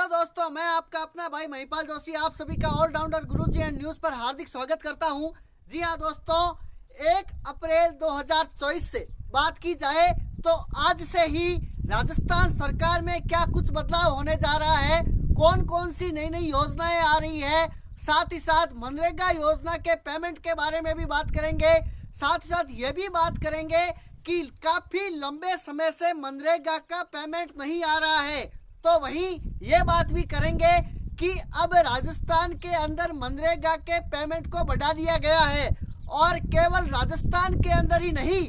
Hello दोस्तों, मैं आपका अपना भाई महिपाल जोशी आप सभी का ऑलराउंडर गुरुजी एंड न्यूज पर हार्दिक स्वागत करता हूं। जी हां दोस्तों, 1 अप्रैल 2024 से बात की जाए तो आज से ही राजस्थान सरकार में क्या कुछ बदलाव होने जा रहा है, कौन कौन सी नई नई योजनाएं आ रही है, साथ ही साथ मनरेगा योजना के पेमेंट के बारे में भी बात करेंगे। साथ ही साथ ये भी बात करेंगे कि काफी लंबे समय से मनरेगा का पेमेंट नहीं आ रहा है, तो वहीं ये बात भी करेंगे कि अब राजस्थान के अंदर मनरेगा के पेमेंट को बढ़ा दिया गया है और केवल राजस्थान के अंदर ही नहीं,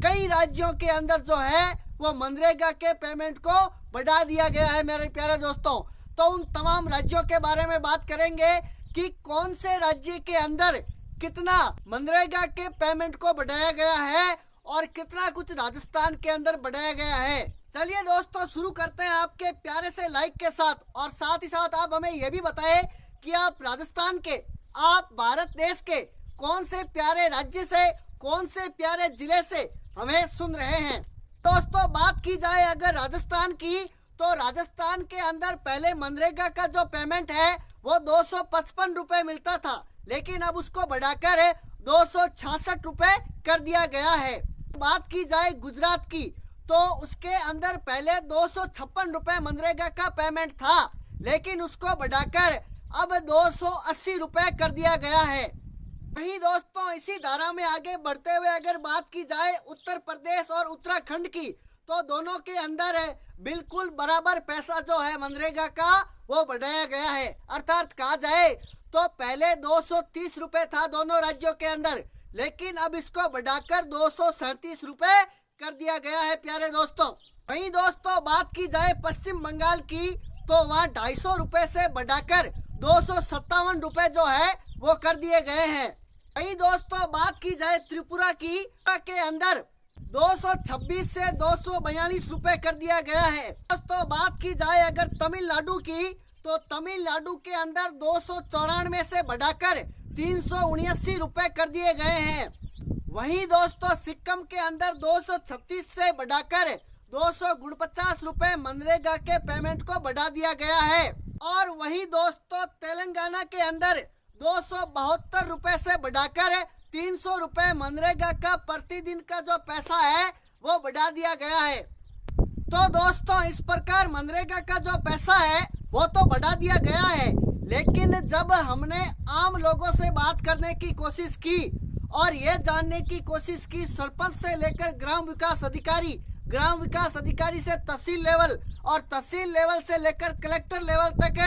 कई राज्यों के अंदर जो है वो मनरेगा के पेमेंट को बढ़ा दिया गया है। मेरे प्यारे दोस्तों, तो उन तमाम राज्यों के बारे में बात करेंगे कि कौन से राज्य के अंदर कितना मनरेगा के पेमेंट को बढ़ाया गया है और कितना कुछ राजस्थान के अंदर बढ़ाया गया है। चलिए दोस्तों, शुरू करते हैं आपके प्यारे से लाइक के साथ, और साथ ही साथ आप हमें यह भी बताएं कि आप राजस्थान के, आप भारत देश के कौन से प्यारे राज्य से, कौन से प्यारे जिले से हमें सुन रहे हैं। दोस्तों, बात की जाए अगर राजस्थान की, तो राजस्थान के अंदर पहले मनरेगा का जो पेमेंट है वो 255 रुपए मिलता था, लेकिन अब उसको बढ़ाकर 266 रुपए कर दिया गया है। बात की जाए गुजरात की, तो उसके अंदर पहले 256 रुपए मनरेगा का पेमेंट था, लेकिन उसको बढ़ाकर अब 280 रुपए कर दिया गया है। वहीं दोस्तों, इसी धारा में आगे बढ़ते हुए अगर बात की जाए उत्तर प्रदेश और उत्तराखंड की, तो दोनों के अंदर बिल्कुल बराबर पैसा जो है मनरेगा का वो बढ़ाया गया है। अर्थात कहा जाए तो पहले 230 रुपए था दोनों राज्यों के अंदर, लेकिन अब इसको बढ़ाकर 237 रुपए कर दिया गया है प्यारे दोस्तों। वहीं दोस्तों, बात की जाए पश्चिम बंगाल की, तो वहाँ 250 रुपए से बढ़ाकर 257 रुपए जो है वो कर दिए गए हैं। वहीं दोस्तों, बात की जाए त्रिपुरा की, के अंदर 226 से 242 रुपए कर दिया गया है। दोस्तों, बात की जाए अगर तमिलनाडु की, तो तमिलनाडु के अंदर 294 से बढ़ाकर 379 रुपए कर दिए गए हैं। वहीं दोस्तों, सिक्किम के अंदर 236 से बढ़ाकर 249 रुपए मनरेगा के पेमेंट को बढ़ा दिया गया है। और वहीं दोस्तों, तेलंगाना के अंदर 272 रुपए से बढ़ाकर 300 रुपए मनरेगा का प्रतिदिन का जो पैसा है वो बढ़ा दिया गया है। तो दोस्तों, इस प्रकार मनरेगा का जो पैसा है वो तो बढ़ा दिया गया है, लेकिन जब हमने आम लोगों से बात करने की कोशिश की और ये जानने की कोशिश की सरपंच से लेकर ग्राम विकास अधिकारी, ग्राम विकास अधिकारी से तहसील लेवल और तहसील लेवल से लेकर कलेक्टर लेवल तक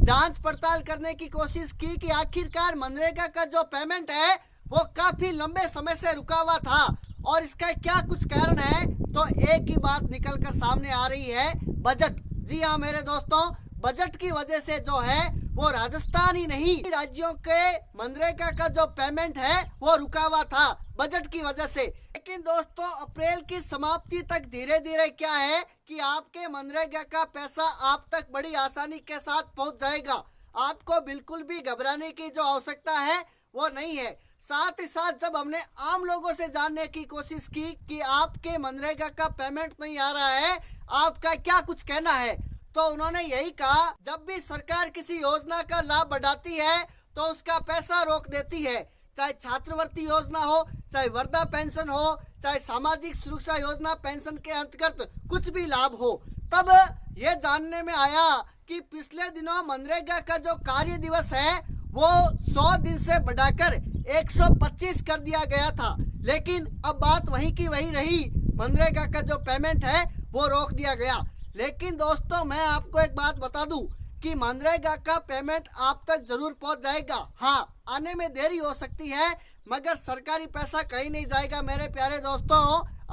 जांच पड़ताल करने की कोशिश की कि आखिरकार मनरेगा का जो पेमेंट है वो काफी लंबे समय से रुका हुआ था और इसका क्या कुछ कारण है, तो एक ही बात निकलकर सामने आ रही है, बजट। जी हाँ मेरे दोस्तों, बजट की वजह से जो है वो राजस्थान ही नहीं, राज्यों के मनरेगा का जो पेमेंट है वो रुका हुआ था बजट की वजह से। लेकिन दोस्तों, अप्रैल की समाप्ति तक धीरे धीरे क्या है कि आपके मनरेगा का पैसा आप तक बड़ी आसानी के साथ पहुंच जाएगा। आपको बिल्कुल भी घबराने की जो आवश्यकता है वो नहीं है। साथ ही साथ जब हमने आम लोगों से जानने की कोशिश की कि आपके मनरेगा का पेमेंट नहीं आ रहा है, आपका क्या कुछ कहना है, तो उन्होंने यही कहा, जब भी सरकार किसी योजना का लाभ बढ़ाती है तो उसका पैसा रोक देती है, चाहे छात्रवृत्ति योजना हो, चाहे वृद्धा पेंशन हो, चाहे सामाजिक सुरक्षा योजना पेंशन के अंतर्गत कुछ भी लाभ हो। तब ये जानने में आया कि पिछले दिनों मनरेगा का जो कार्य दिवस है वो 100 दिन से बढ़ाकर 125 कर दिया गया था, लेकिन अब बात वहीं की वहीं रही, मनरेगा का जो पेमेंट है वो रोक दिया गया। लेकिन दोस्तों, मैं आपको एक बात बता दूं कि मनरेगा का पेमेंट आप तक जरूर पहुंच जाएगा। हाँ, आने में देरी हो सकती है, मगर सरकारी पैसा कहीं नहीं जाएगा मेरे प्यारे दोस्तों।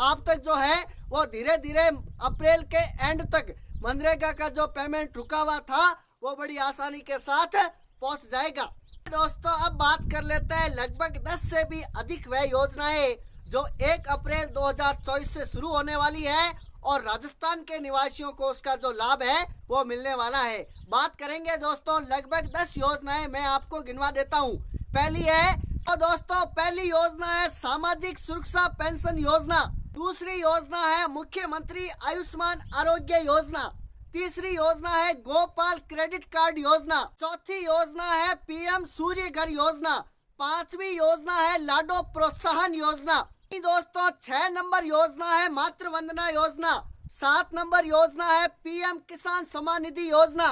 आप तक जो है वो धीरे धीरे अप्रैल के एंड तक मनरेगा का जो पेमेंट रुका हुआ था वो बड़ी आसानी के साथ पहुंच जाएगा। दोस्तों, अब बात कर लेते हैं लगभग 10 से भी अधिक वह योजनाएं जो 1 अप्रैल 2024 से शुरू होने वाली है और राजस्थान के निवासियों को उसका जो लाभ है वो मिलने वाला है। बात करेंगे दोस्तों, लगभग 10 योजनाएं मैं आपको गिनवा देता हूं। पहली है, तो दोस्तों पहली योजना है सामाजिक सुरक्षा पेंशन योजना। दूसरी योजना है मुख्यमंत्री आयुष्मान आरोग्य योजना। तीसरी योजना है गोपाल क्रेडिट कार्ड योजना। चौथी योजना है पीएम सूर्य घर योजना। पांचवी योजना है लाडो प्रोत्साहन योजना। दोस्तों 6 नंबर योजना है मातृ वंदना योजना। 7 नंबर योजना है पीएम किसान सम्मान निधि योजना।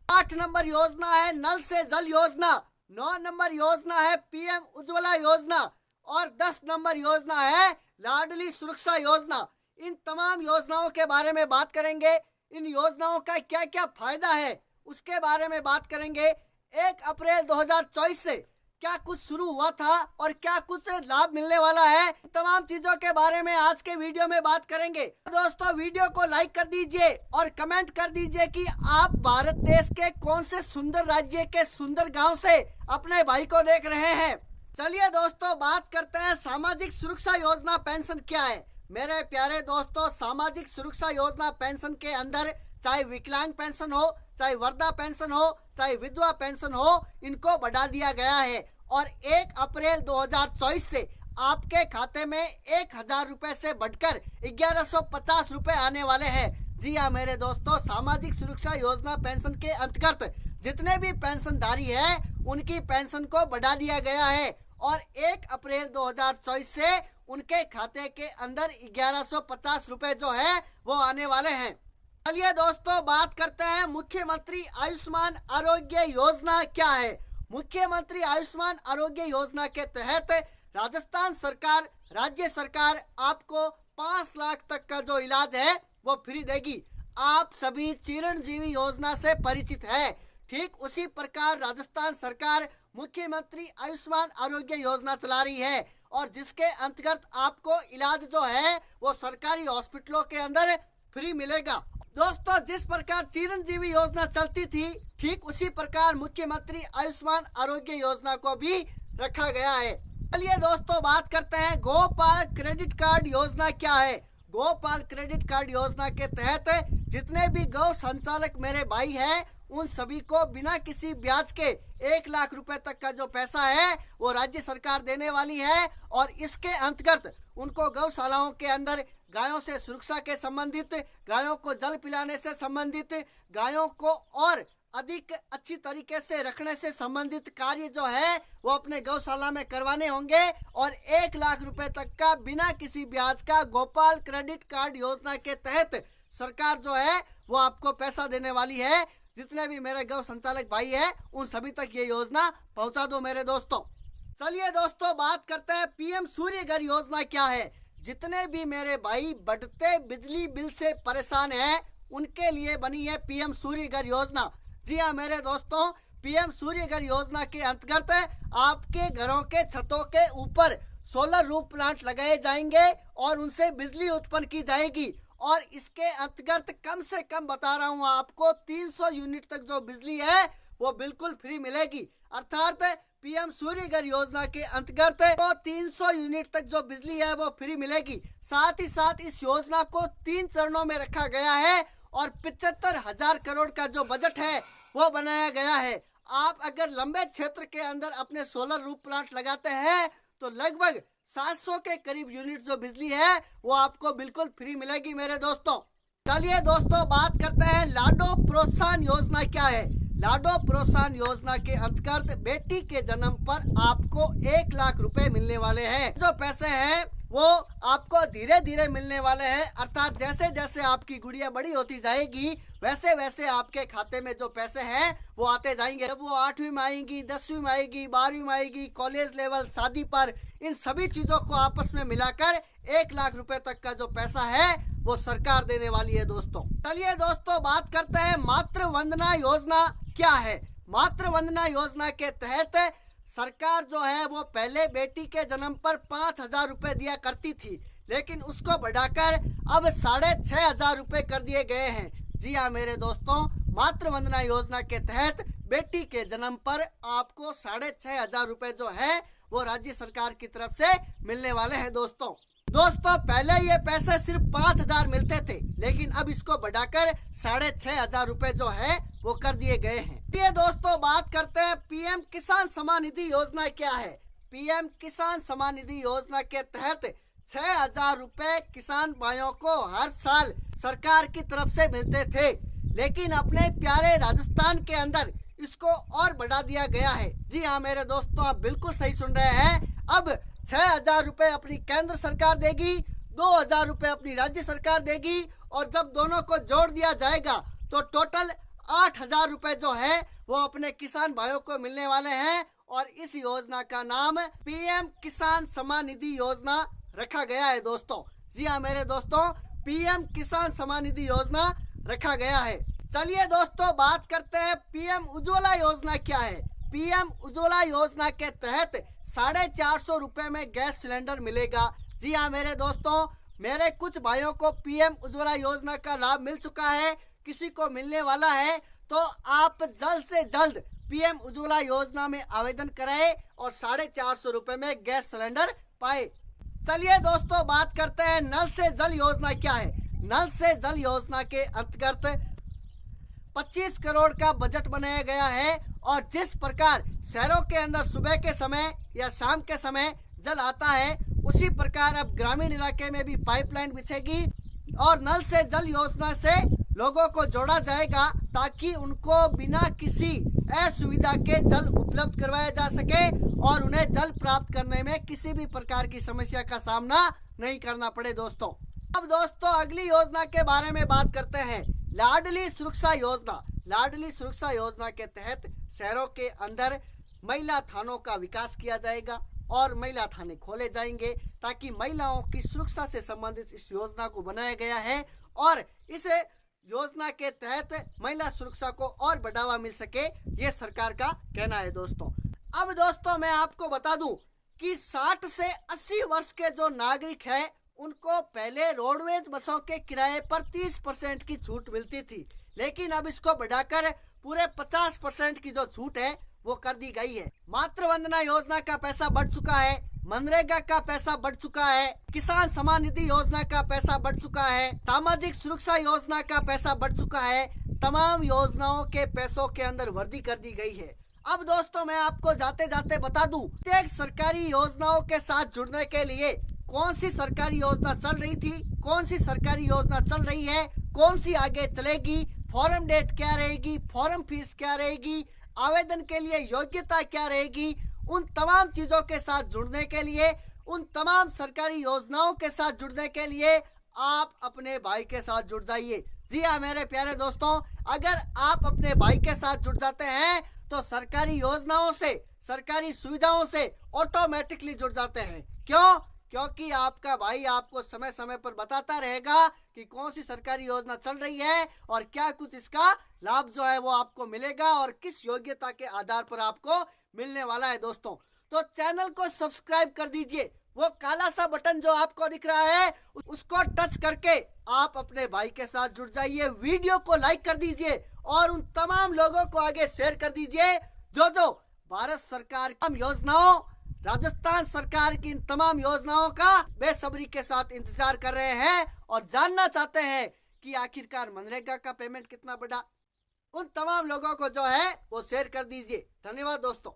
8 नंबर योजना है नल से जल योजना। 9 नंबर योजना है पीएम उज्ज्वला योजना और 10 नंबर योजना है लाडली सुरक्षा योजना। इन तमाम योजनाओं के बारे में बात करेंगे। इन योजनाओं का क्या क्या फायदा है उसके बारे में बात करेंगे। 1 अप्रैल 2024 से क्या कुछ शुरू हुआ था और क्या कुछ लाभ मिलने वाला है, तमाम चीजों के बारे में आज के वीडियो में बात करेंगे। दोस्तों वीडियो को लाइक कर दीजिए और कमेंट कर दीजिए कि आप भारत देश के कौन से सुंदर राज्य के सुंदर गांव से अपने भाई को देख रहे हैं। चलिए दोस्तों बात करते हैं सामाजिक सुरक्षा योजना पेंशन क्या है। मेरे प्यारे दोस्तों, सामाजिक सुरक्षा योजना पेंशन के अंदर चाहे विकलांग पेंशन हो, चाहे वृद्धा पेंशन हो, चाहे विधवा पेंशन हो, इनको बढ़ा दिया गया है और 1 अप्रैल 2024 से आपके खाते में 1000 रुपए से बढ़कर 1150 रुपए आने वाले हैं। जी हाँ मेरे दोस्तों, सामाजिक सुरक्षा योजना पेंशन के अंतर्गत जितने भी पेंशनधारी है उनकी पेंशन को बढ़ा दिया गया है और 1 अप्रैल 2024 से उनके खाते के अंदर 1150 रुपए जो है वो आने वाले हैं। चलिए दोस्तों बात करते हैं मुख्यमंत्री आयुष्मान आरोग्य योजना क्या है। मुख्यमंत्री आयुष्मान आरोग्य योजना के तहत राजस्थान सरकार, राज्य सरकार आपको 5 लाख तक का जो इलाज है वो फ्री देगी। आप सभी चिरंजीवी योजना से परिचित है। ठीक उसी प्रकार राजस्थान सरकार मुख्यमंत्री आयुष्मान आरोग्य योजना चला रही है और जिसके अंतर्गत आपको इलाज जो है वो सरकारी हॉस्पिटलों के अंदर फ्री मिलेगा। दोस्तों जिस प्रकार चिरंजीवी योजना चलती थी ठीक उसी प्रकार मुख्यमंत्री आयुष्मान आरोग्य योजना को भी रखा गया है। चलिए दोस्तों बात करते हैं गोपाल क्रेडिट कार्ड योजना क्या है। गोपाल क्रेडिट कार्ड योजना के तहत जितने भी गौ संचालक मेरे भाई हैं उन सभी को बिना किसी ब्याज के 1 लाख रुपए तक का जो पैसा है वो राज्य सरकार देने वाली है और इसके अंतर्गत उनको गौशालाओं के अंदर गायों से सुरक्षा के संबंधित, गायों को जल पिलाने से संबंधित, गायों को और अधिक अच्छी तरीके से रखने से संबंधित कार्य जो है वो अपने गौशाला में करवाने होंगे और 1 लाख रुपए तक का बिना किसी ब्याज का गोपाल क्रेडिट कार्ड योजना के तहत सरकार जो है वो आपको पैसा देने वाली है। जितने भी मेरे गौ संचालक भाई है उन सभी तक ये योजना पहुंचा दो मेरे दोस्तों। चलिए दोस्तों बात करते हैं पीएम सूर्य घर योजना क्या है। जितने भी मेरे भाई बढ़ते बिजली बिल से परेशान हैं उनके लिए बनी है पीएम सूर्य घर योजना। जी हाँ मेरे दोस्तों, पीएम सूर्य घर योजना के अंतर्गत आपके घरों के छतों के ऊपर सोलर रूफ प्लांट लगाए जाएंगे और उनसे बिजली उत्पन्न की जाएगी और इसके अंतर्गत कम से कम बता रहा हूँ आपको 300 यूनिट तक जो बिजली है वो बिल्कुल फ्री मिलेगी। अर्थात पीएम सूर्य घर योजना के अंतर्गत वो 300 यूनिट तक जो बिजली है वो फ्री मिलेगी। साथ ही साथ इस योजना को 3 चरणों में रखा गया है और 75,000 करोड़ का जो बजट है वो बनाया गया है। आप अगर लंबे क्षेत्र के अंदर अपने सोलर रूफ प्लांट लगाते हैं तो लगभग 700 के करीब यूनिट जो बिजली है वो आपको बिल्कुल फ्री मिलेगी मेरे दोस्तों। चलिए दोस्तों बात करते हैं लाडो प्रोत्साहन योजना क्या है। लाडो प्रोत्साहन योजना के अंतर्गत बेटी के जन्म पर आपको 1 लाख रुपए मिलने वाले हैं। जो पैसे हैं वो आपको धीरे धीरे मिलने वाले हैं। अर्थात जैसे जैसे आपकी गुड़िया बड़ी होती जाएगी वैसे वैसे आपके खाते में जो पैसे हैं वो आते जाएंगे। जब वो 8वीं में आएगी, 10वीं में आएगी, 12वीं में आएगी, कॉलेज लेवल, शादी पर, इन सभी चीजों को आपस में मिलाकर 1 लाख रुपए तक का जो पैसा है वो सरकार देने वाली है दोस्तों। चलिए दोस्तों बात करते हैं मातृ वंदना योजना क्या है। मातृ वंदना योजना के तहत सरकार जो है वो पहले बेटी के जन्म पर 5,000 रुपए दिया करती थी, लेकिन उसको बढ़ाकर अब 6,500 रुपए कर दिए गए हैं। जी हाँ मेरे दोस्तों, मातृ वंदना योजना के तहत बेटी के जन्म पर आपको 6,500 रुपए जो है वो राज्य सरकार की तरफ से मिलने वाले हैं दोस्तों। पहले ये पैसे सिर्फ 5,000 मिलते थे, लेकिन अब इसको बढ़ाकर 6,500 रुपए जो है वो कर दिए गए हैं। ये दोस्तों बात करते हैं पीएम किसान सम्मान निधि योजना क्या है। पीएम किसान सम्मान निधि योजना के तहत 6,000 रुपए किसान भाइयों को हर साल सरकार की तरफ से मिलते थे, लेकिन अपने प्यारे राजस्थान के अंदर इसको और बढ़ा दिया गया है। जी हाँ मेरे दोस्तों, आप बिल्कुल सही सुन रहे हैं। अब 6,000 रुपए अपनी केंद्र सरकार देगी, 2,000 रुपए अपनी राज्य सरकार देगी, और जब दोनों को जोड़ दिया जाएगा तो टोटल 8,000 रुपए जो है वो अपने किसान भाइयों को मिलने वाले हैं। और इस योजना का नाम पीएम किसान सम्मान निधि योजना रखा गया है दोस्तों। जी हाँ मेरे दोस्तों, पीएम किसान सम्मान निधि योजना रखा गया है। चलिए दोस्तों बात करते हैं पीएम उज्ज्वला योजना क्या है। पीएम उज्ज्वला योजना के तहत 450 रुपए में गैस सिलेंडर मिलेगा। जी हाँ मेरे दोस्तों, मेरे कुछ भाइयों को पीएम उज्ज्वला योजना का लाभ मिल चुका है, किसी को मिलने वाला है, तो आप जल्द से जल्द पीएम उज्ज्वला योजना में आवेदन कराएं और 450 रुपए में गैस सिलेंडर पाए। चलिए दोस्तों बात करते हैं नल से जल योजना क्या है। नल से जल योजना के अंतर्गत 25 करोड़ का बजट बनाया गया है, और जिस प्रकार शहरों के अंदर सुबह के समय या शाम के समय जल आता है, उसी प्रकार अब ग्रामीण इलाके में भी पाइपलाइन बिछेगी और नल से जल योजना से लोगों को जोड़ा जाएगा, ताकि उनको बिना किसी असुविधा के जल उपलब्ध करवाया जा सके और उन्हें जल प्राप्त करने में किसी भी प्रकार की समस्या का सामना नहीं करना पड़े दोस्तों। अब दोस्तों अगली योजना के बारे में बात करते हैं, लाडली सुरक्षा योजना। लाडली सुरक्षा योजना के तहत शहरों के अंदर महिला थानों का विकास किया जाएगा और महिला थाने खोले जाएंगे, ताकि महिलाओं की सुरक्षा से संबंधित इस योजना को बनाया गया है और इस योजना के तहत महिला सुरक्षा को और बढ़ावा मिल सके, ये सरकार का कहना है दोस्तों। अब दोस्तों मैं आपको बता दूं कि 60 से 80 वर्ष के जो नागरिक हैं उनको पहले रोडवेज बसों के किराए पर 30% की छूट मिलती थी, लेकिन अब इसको बढ़ाकर पूरे 50% की जो छूट है वो कर दी गई है। मातृ वंदना योजना का पैसा बढ़ चुका है, मनरेगा का पैसा बढ़ चुका है, किसान सम्मान निधि योजना का पैसा बढ़ चुका है, सामाजिक सुरक्षा योजना का पैसा बढ़ चुका है। तमाम योजनाओं के पैसों के अंदर वृद्धि कर दी गई है। अब दोस्तों मैं आपको जाते जाते बता दूं, प्रत्येक सरकारी योजनाओं के साथ जुड़ने के लिए कौन सी सरकारी योजना चल रही थी, कौन सी सरकारी योजना चल रही है, कौन सी आगे चलेगी, फॉर्म डेट क्या रहेगी, फॉर्म फीस क्या रहेगी, आवेदन के लिए योग्यता क्या रहेगी, उन तमाम चीजों के साथ जुड़ने के लिए, उन तमाम सरकारी योजनाओं के साथ जुड़ने के लिए आप अपने भाई के साथ जुड़ जाइए। जी हाँ मेरे प्यारे दोस्तों, अगर आप अपने भाई के साथ जुड़ जाते हैं तो सरकारी योजनाओं से, सरकारी सुविधाओं से ऑटोमेटिकली जुड़ जाते हैं। क्यों? क्योंकि आपका भाई आपको समय समय पर बताता रहेगा कि कौन सी सरकारी योजना चल रही है और क्या कुछ इसका लाभ जो है वो आपको मिलेगा और किस योग्यता के आधार पर आपको मिलने वाला है दोस्तों। तो चैनल को सब्सक्राइब कर दीजिए, वो काला सा बटन जो आपको दिख रहा है उसको टच करके आप अपने भाई के साथ जुड़ जाइए। वीडियो को लाइक कर दीजिए और उन तमाम लोगों को आगे शेयर कर दीजिए जो भारत सरकार की योजनाओं, राजस्थान सरकार की इन तमाम योजनाओं का बेसब्री के साथ इंतजार कर रहे हैं और जानना चाहते हैं कि आखिरकार मनरेगा का पेमेंट कितना बढ़ा। उन तमाम लोगों को जो है वो शेयर कर दीजिए। धन्यवाद दोस्तों।